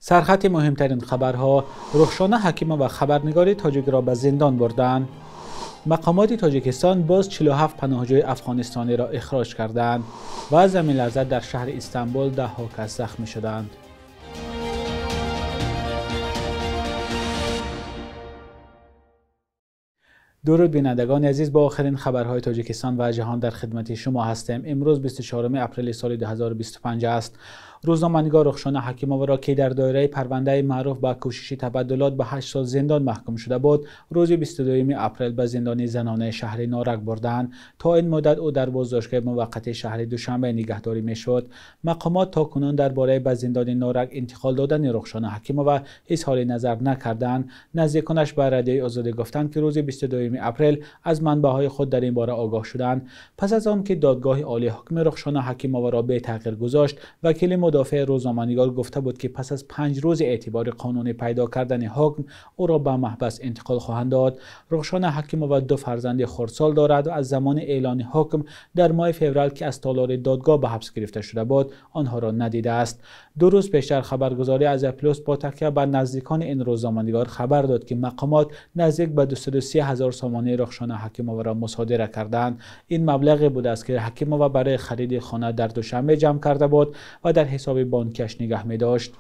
سرخط مهمترین خبرها: رخشانه حکیمه و خبرنگار تاجیک را به زندان بردند. مقامات تاجیکستان باز 47 پناهجوی افغانستانی را اخراج کردند و زمین لرزه در شهر استانبول 10 کس زخمی شدند. درود بینندگان عزیز، با آخرین خبرهای تاجیکستان و جهان در خدمت شما هستیم. امروز 24 اپریل سال 2025 است. روزنامه‌نگار رخشانه حکیمه را که در دایره پرونده معروف به کوشش تبدلات به 8 سال زندان محکوم شده بود، روز 22 اپریل به زندان زنانه شهر نارک بردند. تا این مدت او در بازداشتگاه موقت شهر دوشنبه نگهداری میشد. مقامات تاکنون درباره به زندان نارک انتقال دادن رخشانه حکیمه و اظهار نظر نکردند. نزدیکانش به رادیوی آزادی گفتند که روز 22 اپریل از منبع‌های خود در این باره آگاه شدند. پس از آن که دادگاه عالی حکم رخشانه حکیمه را به تغییر گذاشت، وکیل مدافع روزنامه‌نگار گفته بود که پس از 5 روز اعتبار قانونی پیدا کردن حکم او را به محبس انتقال خواهند داد. رخشانه حکیمه و 2 فرزند خردسال دارد و از زمان اعلان حکم در ماه فوریه که از تالار دادگاه به حبس گرفته شده بود آنها را ندیده است. 2 روز پیشتر خبرگزاری از پلاس با تکیه بر نزدیکان این روزنامه‌نگار خبر داد که مقامات نزدیک به 230,000 سامانه رخشانه حکیمه را مصادره کردند. این مبلغی بود است که حکیمه برای خرید خانه در دوشنبه جمع کرده بود و در حساب بانکیش نگه می داشت.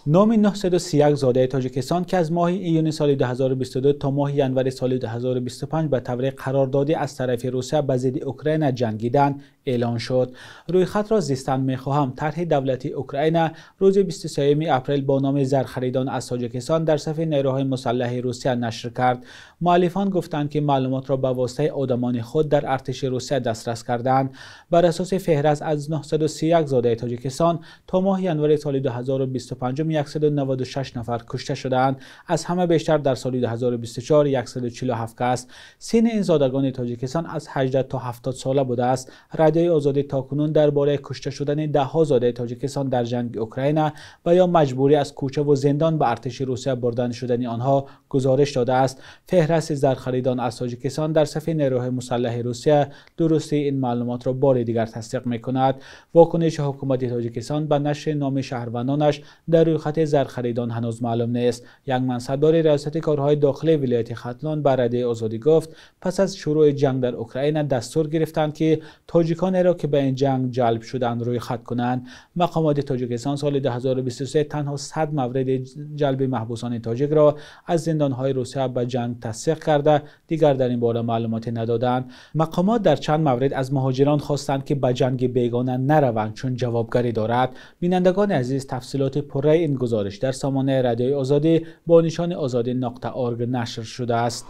نام 931 زاده تاجیکستان که از ماه ایون سال 2022 تا ماه ژانویه سال 2025 به طور قراردادی از طرف روسیه به ضد اوکراین جنگیدند اعلان شد. روی خط را زیستن می‌خواهم طرح دولتی اوکراین روز 23 اپریل با نام زرخریدان از تاجیکستان در صف نیروهای مسلح روسیه نشر کرد. مؤلفان گفتند که معلومات را به واسطه آدمان خود در ارتش روسیه دسترس کردند. بر اساس فهرست از 931 زاده تاجیکستان تا ماه ژانویه سال 2025 196 نفر کشته شدند. از همه بیشتر در سال 2024 147 کس. سن این زادگان تاجیکستان از 18 تا 70 ساله بوده است. رادیوی آزادی تاکنون درباره کشته شدن 10 زاده تاجیکستان در جنگ اوکراین و یا مجبوری از کوچه و زندان به ارتش روسیه بردن شدن آنها گزارش داده است. فهرست زرخریدان از تاجیکستان در صف نیروهای مسلح روسیه درستی این معلومات را بار دیگر تصدیق می‌کند. واکنش حکومت تاجیکستان به نشر نام شهروندانش در روی خط زرخریدان هنوز معلوم نیست. یک منصبدار ریاست کارهای داخلی ولایت ختلان به رادیوی آزادی گفت پس از شروع جنگ در اوکراین دستور گرفتند که تاجیکان را که به این جنگ جلب شدند روی خط کنند. مقامات تاجیکستان سال 2023 تنها 100 مورد جلب محبوسان تاجیک را از زندانهای روسیه به جنگ تصدیق کرده دیگر در این باره معلوماتی ندادند. مقامات در چند مورد از مهاجران خواستند که به جنگ بیگانه نروند چون جوابگری دارد. بینندگان عزیز، تفصیلات پره این گزارش در سامانه رادیوی آزادی با نشان azadi.org نشر شده است.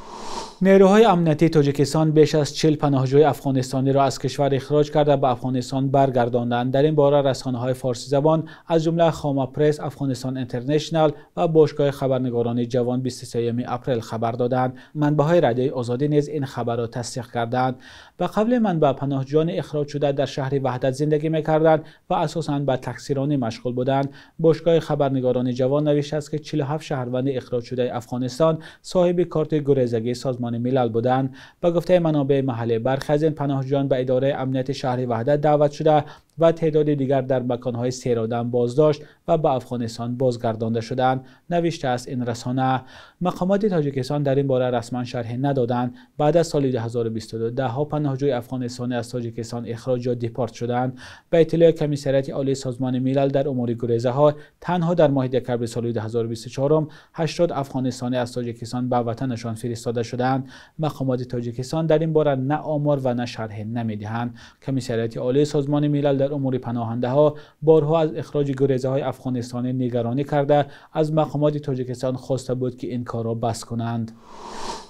نیروهای امنیتی تاجیکستان بیش از 40 پناهجوی افغانستانی را از کشور اخراج کرده به افغانستان برگرداندند. در این باره رسانه‌های فارسی زبان از جمله خاما پرس، افغانستان اینترنشنال و باشگاه خبرنگاران جوان 23 اپریل خبر دادند. منبع‌های رادیوی آزادی نیز این خبر را تصدیق کردند. به قبل منبع پناهجویان اخراج شده در شهر وحدت زندگی می‌کردند و اساساً به تکثیرانی مشغول بودند. باشگاه خبرنگاران جوان نوشته است که 47 شهروند اخراج شده افغانستان صاحب کارت گریزگی سازمان ملل بودند. به گفته منابع محلی برخی از این پناهجویان به اداره امنیت شهر وحدت دعوت شده و تعداد دیگر در مکان‌های سیرادن بازداشت و به افغانستان بازگردانده شدند. نوشته است این رسانه. مقامات تاجیکستان در این باره رسما شرحی ندادند. بعد از سال 2022 10 پناهجوی افغانستانی از تاجیکستان اخراج یا دیپارت شدند. به اطلاع کمیسریت عالی سازمان ملل در امور گریزه‌ها تنها در ماه دکمبر سال 2024 80 افغانستانی از تاجیکستان به وطنشان فرستاده شدند. مقامات تاجیکستان در این باره نه آمار و نه شرحی نمی‌دهند. کمیسریت عالی سازمان ملل در امور پناهنده ها بارها از اخراج گریزه های افغانستانی نگرانی کرده از مقامات تاجیکستان خواسته بود که این کار را بس کنند.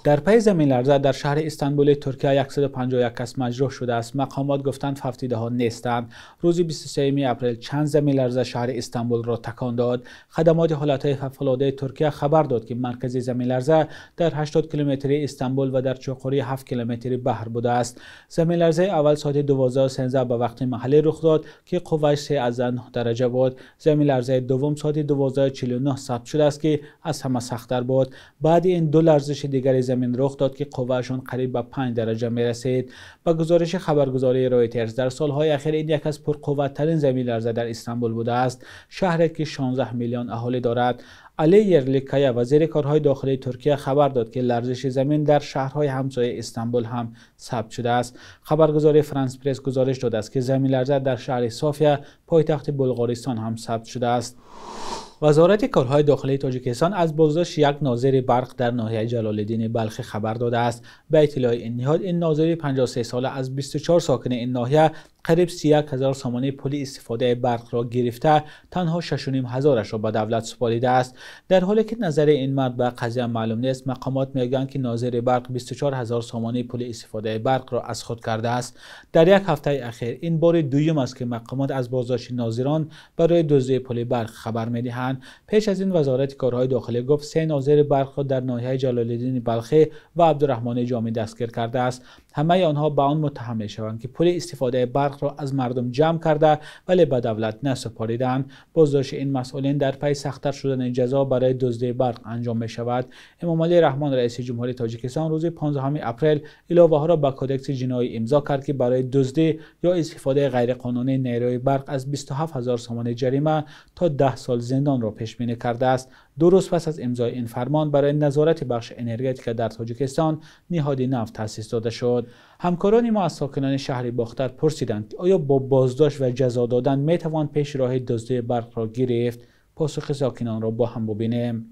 در پی زمین لرزه در شهر استانبول ترکیه 151 کس مجروح شده است. مقامات گفتند 17 ها نیستند. روز 23 اپریل چند زمین لرزه شهر استانبول را تکان داد. خدمات حالات فوق‌العاده ترکیه خبر داد که مرکز زمین لرزه در 80 کیلومتری استانبول و در چوخوری 7 کیلومتری بحر بوده است. زمین لرزه اول ساعت 12:13 به وقت محلی رخ داد که قوه‌اش 3.9 درجه بود. زمین لرزه دوم ساعت 12:49 ثبت شده است که از همه سخت‌تر بود. بعد این 2 لرزش دیگر زمین رخ داد که قوهشان قریب به 5 درجه می رسید. با گزارش خبرگزاری رایترز در سالهای اخیر این یک از پرقوت‌ترین زمین لرزه در استانبول بوده است. شهری که 16 میلیون اهالی دارد. علی یرلیکایا وزیر کارهای داخلی ترکیه خبر داد که لرزش زمین در شهرهای همسایه استانبول هم ثبت شده است. خبرگزاری فرانس پرس گزارش داده است که زمین لرزه در شهر صوفیا پایتخت بلغارستان هم ثبت شده است. وزارت کارهای داخلی تاجیکستان از بازداشت یک ناظر برق در ناحیه جلال‌الدین بلخی خبر داده است. به اطلاع این نهاد این ناظر 53 ساله از 24 ساکن این ناحیه قریب 31,000 سامانه پول استفاده برق را گرفته تنها 6,500 را به دولت سپاریده است. در حالی که نظر این مرد به قضیه معلوم نیست، مقامات میگویند که ناظر برق 24,000 سامانه پول استفاده برق را از خود کرده است. در یک هفته اخیر این بار دوم است که مقامات از بازداشت ناظران برای دزدی پول برق خبر میدهند. پیش از این وزارت کارهای داخلی گفت 3 ناظر برق را در ناحیه جلال‌الدین بلخی و عبدالرحمن جامی دستگیر کرده است. همه آنها به آن متهم می‌شوند که پول استفاده برق را از مردم جمع کرده ولی به دولت نسپاریدند. بازداشت این مسئولین در پی سخت‌تر شدن جزا برای دزدی برق انجام می‌شود. امامعلی رحمان رئیس جمهوری تاجیکستان روز 15 اپریل علاوه‌ها را به کدکس جنایی امضا کرد که برای دزدی یا استفاده غیرقانونی نیروی برق از 27,000 سامانه جریمه تا 10 سال زندان را پیش بینی کرده است. 2 روز پس از امضای این فرمان برای نظارت بخش انرژتیک در تاجیکستان نهاد نفت تأسیس داده شد. همکاران ما از ساکنان شهر باختر پرسیدند که آیا با بازداشت و جزا دادن می توان پیش راه دزدی برق را گرفت؟ پاسخ ساکنان را با هم ببینیم.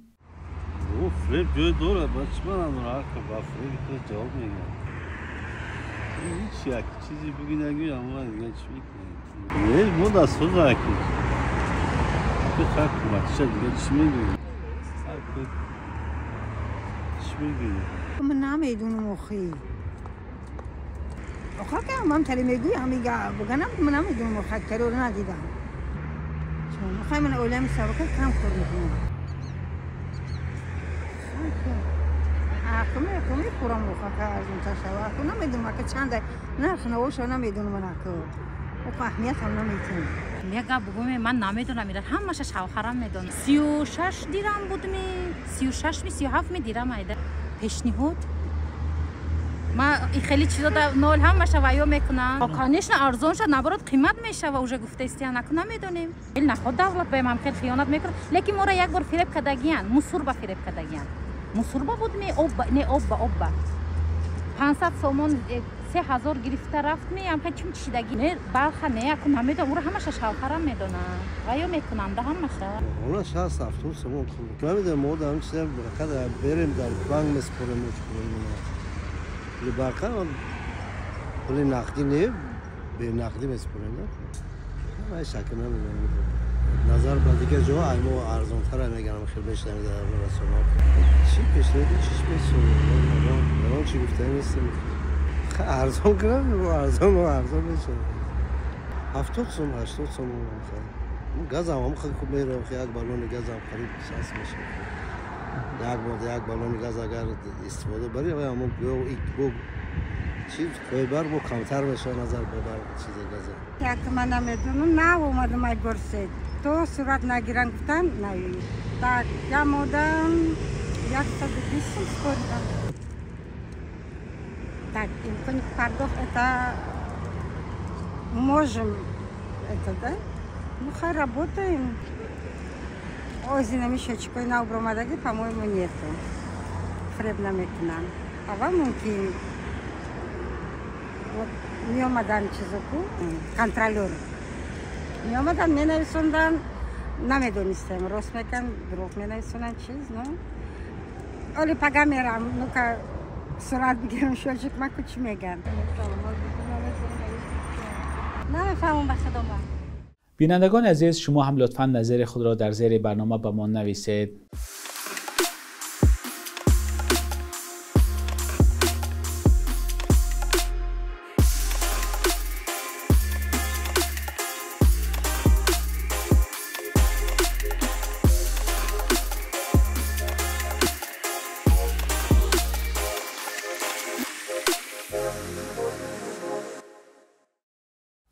چیزی بگی نگی اما دیگه چی میکنی؟ نه ما دست خود راکی که خاک کنم دیگه چی میگی؟ چی میگی؟ من نمیدونم اخی آخه که هم تری میگوی همیگه بگنم من نمیدونم اخی تری رو ندیدم چون اخی من اولم سابقه کم خورم کمی خورم اخی که از اون تشوه اخی نمیدونم که چند نرخ نوش نمیدونم من اخی اخی اهمیت هم نمیتونم میگه بگویم من نمیدونم میره همش شوهرم میدونه 36 دیرم بود 36 می 37 می دیرم ایده پیشنهاد ما خیلی چیزا در نول هم باشه و یا میکنن آکانیش نه ارزون شد نبرد قیمت میشه و اوجا گفته استیان نکنه نمیدونیم این نخود دولت به هم خیلی خیانت میکنه لیکن ما را یک بار فریب کردگیان مصور با فریب کردگیان مصور بود می اوب نه اوب 500 سومون 3000 گرفته رفت می هم چون چیدگی نه برخ نه اكو نمیدونم اون همش شوهرم میدونن و یا میکنن ده همشه اونا 60 70 سومون کنه نمیدونم ما در چه قدر بریم در بانک مسپریم لی برقه پول نقدی نه به نقدی مسپریم نه من شک نمیدونم نظر به دیگه جو ایمو ارزان تر میگم خیلی بیشتر در رسانه‌ها چی پیشنهادی چیش میسونه من چی گفتم نیست ارزان کنم ارزان میشه 70 سوم 80 سوم میخوام گاز هم خیلی خوب میره یک بالون گاز هم خرید 60 میشه یک بالون گاز اگر استفاده بری و هم گو چیز کوی بر بو کمتر میشه نظر به بر چیز گاز یک من نمیدونم نه اومدم ای برسید تو صورت نگیرن گفتن نه tak ja modem jak to wypisy składam. Так, и коник пардох это можем это, да? Ну, хай работаем. Озина мешочкой на Убромадаге, по-моему, нету. Хлебными к нам. А вам муки. Вот Миомадан Чизуку, контролер. Миомадан меня рисундан, намедонистем. Росмекан, друг меня рисундан чиз, ну. Оли пагамерам, ну-ка, سرعت بگیرم شوچک من کچی میگن نمیفهمم بخدا من. بینندگان عزیز شما هم لطفاً نظر خود را در زیر برنامه به ما نویسید.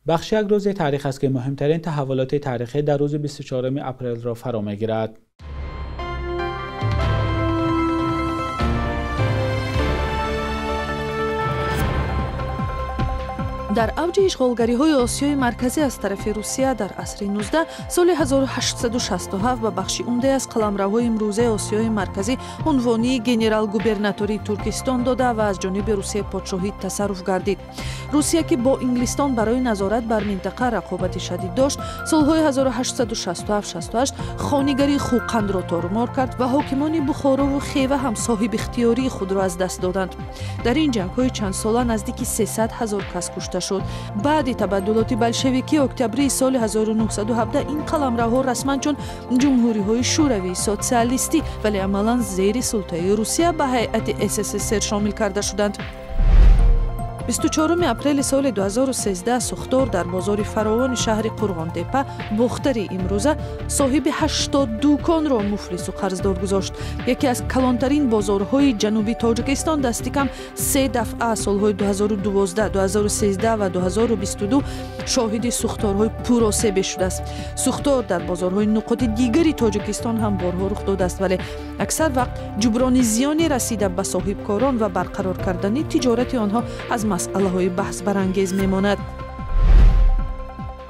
بخش یک روز تاریخ است که مهمترین تحولات تاریخی در روز 24 اپریل را فرا می‌گیرد. در اوج اشغالگری‌های آسیای مرکزی از طرف روسیه در عصر 19 سال 1867 به بخش عمده از قلمروهای امروزه آسیای مرکزی عنوانی گنرال گوبرناتوری ترکستان داده و از جانب روسیه پادشاهی تصرف گردید. روسیه که با انگلستان برای نظارت بر منطقه رقابت شدید داشت، سالهای 1867-68 خانگری خوقند را تارمار کرد و حاکمان بخارا و خیوه هم صاحب اختیاری خود را از دست دادند. در این جنگ‌های چند ساله نزدیک 300,000 کس کشته شد. بعد تبدلات بلشویکی اکتبری سال 1917 این قلمروها رسما چون جمهوری‌های شوروی سوسیالیستی ولی عملاً زیر سلطه روسیه به هیئت SSSR شامل کرده شدند. 24 اپریل سال 2013 سوختار در بازار فراوان شهر قرغان‌تپه باختری امروزه صاحب 80 دکان را مفلس و قرضدار گذاشت. یکی از کلانترین بازارهای جنوبی تاجیکستان دستی کم 3 دفعه سالهای 2012، 2013 و 2022 شاهد سوختارهای پرآسیب شده است. سوختار در بازارهای نقاط دیگری تاجیکستان هم بارها رخ داده است ولی اکثر وقت جبران زیانی رسیده به صاحبکاران و برقرار کردن تجارت آنها از مسئله های بحث برانگیز میماند.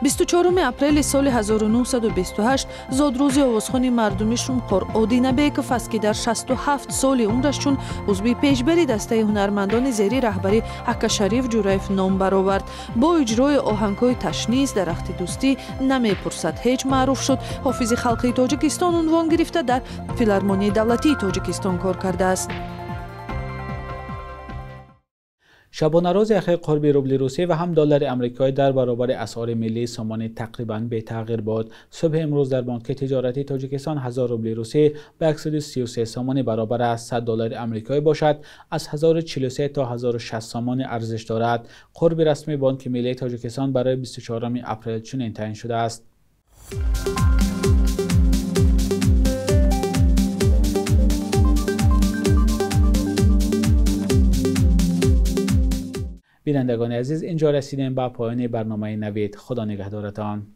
24 اپریل سال 1928 زادروزی آوازخوان مردمی شومخور آدینبیکوف است که در 67 سال عمرش چون عضو پیشبری دسته هنرمندان زیر رهبری اکاشریف جورایف نام برآورد. با اجرای آهنگ‌های تشنیس درخت دوستی نمیپرسد هیچ معروف شد. حافظ خلقی تاجیکستان عنوان گرفته در فیلارمونی دولتی تاجیکستان کار کرده است. شبانه روز اخیر قرب روبل روسی و هم دلار آمریکایی در برابر اسعار ملی سامان تقریبا به تغییر بود. صبح امروز در بانک تجارتی تاجیکستان 1000 روبل روسی به 133 سامان برابر است 100 دلار آمریکایی باشد از 1043 تا 1060 سامان ارزش دارد. قرب رسمی بانک ملی تاجیکستان برای 24 اپریل چنین تعیین شده است. بینندگان عزیز، اینجا رسیدیم به پایان برنامه نوید. خدا نگهدارتان.